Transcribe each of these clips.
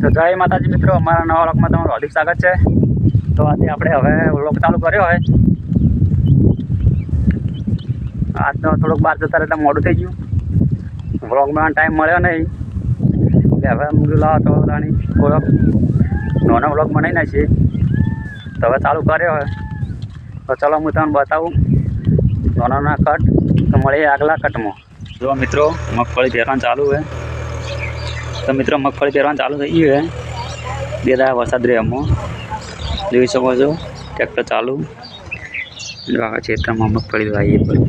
તો જય માતાજી મિત્રો, અમારા નવા વ્લોગમાં તમારું હાર્દિક સ્વાગત છે। તો આજે આપણે હવે વ્લોગ ચાલુ કર્યો હોય। આજનો થોડુંક બહાર જતા એટલે મોડું થઈ ગયું, વ્લોગ બનાવવાનો ટાઈમ મળ્યો નહીં એટલે હવે મૂકી લાવો તો રાણી થોડોક નાનો વ્લોગ બનાવી નાખીએ। તો હવે ચાલુ કર્યો હોય તો ચલો હું તમને બતાવું નાના કટ। તો મળીએ આગલા કટમાં। જો મિત્રો મગફળી પહેરવાનું ચાલુ હોય। તો મિત્રો મગફળી પહેરવાનું ચાલુ થઈ ગયું है। બે દાડા વરસાદ રહે એમાં જોઈ શકો છો ટ્રેક્ટર ચાલુ આખા ક્ષેત્રમાં મગફળી વાવીએ પડી।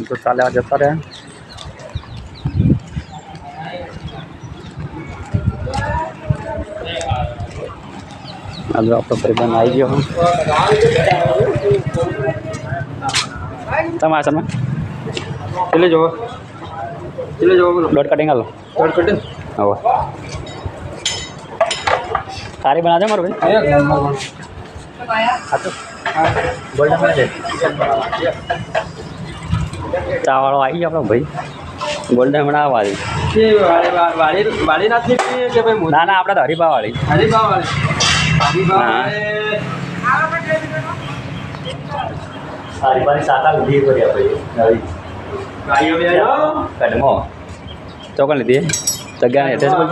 તો ચાલ્યા જતા રહ્યા। आज आप परिबंध आई गयो तमाम आसन में चले जाओ डॉट कटिंग लो डॉट कटिंग हो सारी बना दे मारो भाई गोल्डन में चावल आई गया अपना भाई गोल्डन बना वाली वाली वाली ना थी के भाई ना ना अपना हरीबा वाली हरीबानी साता लीधी करी भाई नवी गाड़ियों में आयो कदमो चौकन लीधी जगह ने एड्रेस बोल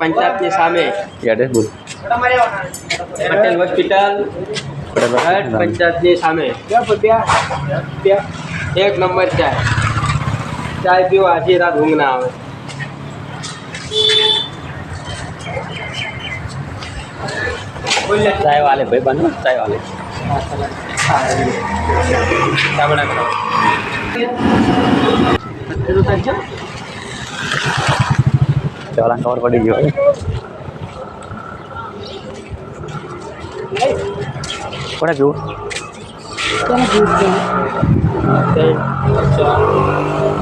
पंचायत के सामने एड्रेस बोल पटेल हॉस्पिटल पंचायत के सामने क्या क्या एक नंबर चाय पीओ आधी रात ऊँघ ना आवे। चाय वाले भाई बनो चाय वाले क्या बना चला कवर पड़ी गई कोना क्यों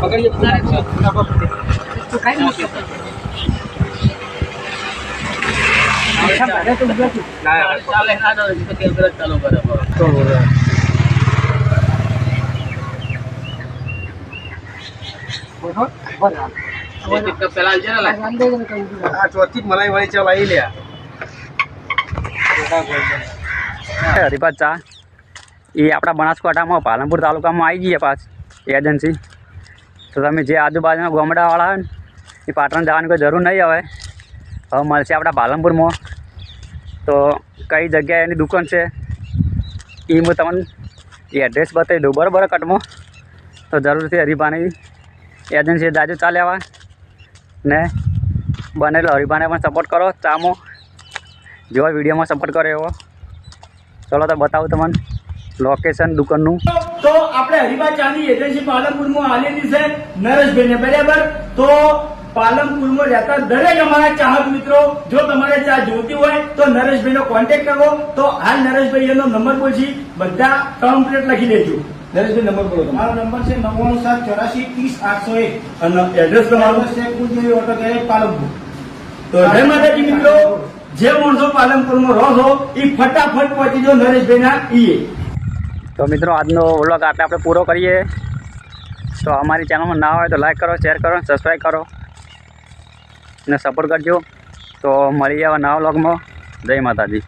पकड़िए ચોથી મલાઈ વાળી ચા લાવી લે હરીબા ચા એ આપણા બનાસકાંઠામાં પાલનપુર તાલુકામાં આવી ગઈ પાસ એજન્સી। તો તમે જે આજુબાજુના ગામડાવાળા હોય ને એ પાટણ જવાની કોઈ જરૂર નહીં આવે। હવે મળશે આપણા પાલનપુરમાં। તો કઈ જગ્યાએ એની દુકાન છે એ હું તમને એડ્રેસ બતાવી દઉં બરાબર કટમાં। તો જરૂરથી હરીબાની એજન્સી જાજુ ચાલ્યા ને બનેલો હરીબાને પણ સપોર્ટ કરો ચામાં જેવા વિડીયોમાં સપોર્ટ કરો એવો। ચલો તો બતાવું તમને लोकेशन दुकान तो આપણે હરીબા ચાની એજન્સી પાલનપુરમાં આલેલી છે નરેશભાઈને બરાબર। તો પાલનપુરમાં રહેતા દરેક અમારા ચાહક મિત્રો જો તમારે ચા જોતી હોય તો નરેશભાઈનો કોન્ટેક્ટ કરો। તો હાલ નરેશભાઈ એનો નંબર બોલશી બધા કમ્પ્લીટ લખી લેજો। નરેશભાઈ નંબર બોલો। મારો નંબર છે 9974830801 અને એડ્રેસ તમારું છે કુંજરી ઓટો ગેરેજ પાલનપુર। તો જય માતાજી મિત્રો, જે માણસો પાલનપુરમાં રહો છો એ ફટાફટ પહોંચી જો નરેશભાઈના ઈએ। तो मित्रों आज व्लॉग आटले आपणे पूरो करिए। तो हमारी चैनल में ना हो तो लाइक करो, शेर करो, सब्सक्राइब करो ने सपोर्ट करजो। तो मळीए नवा व्लॉग में। जय माताजी।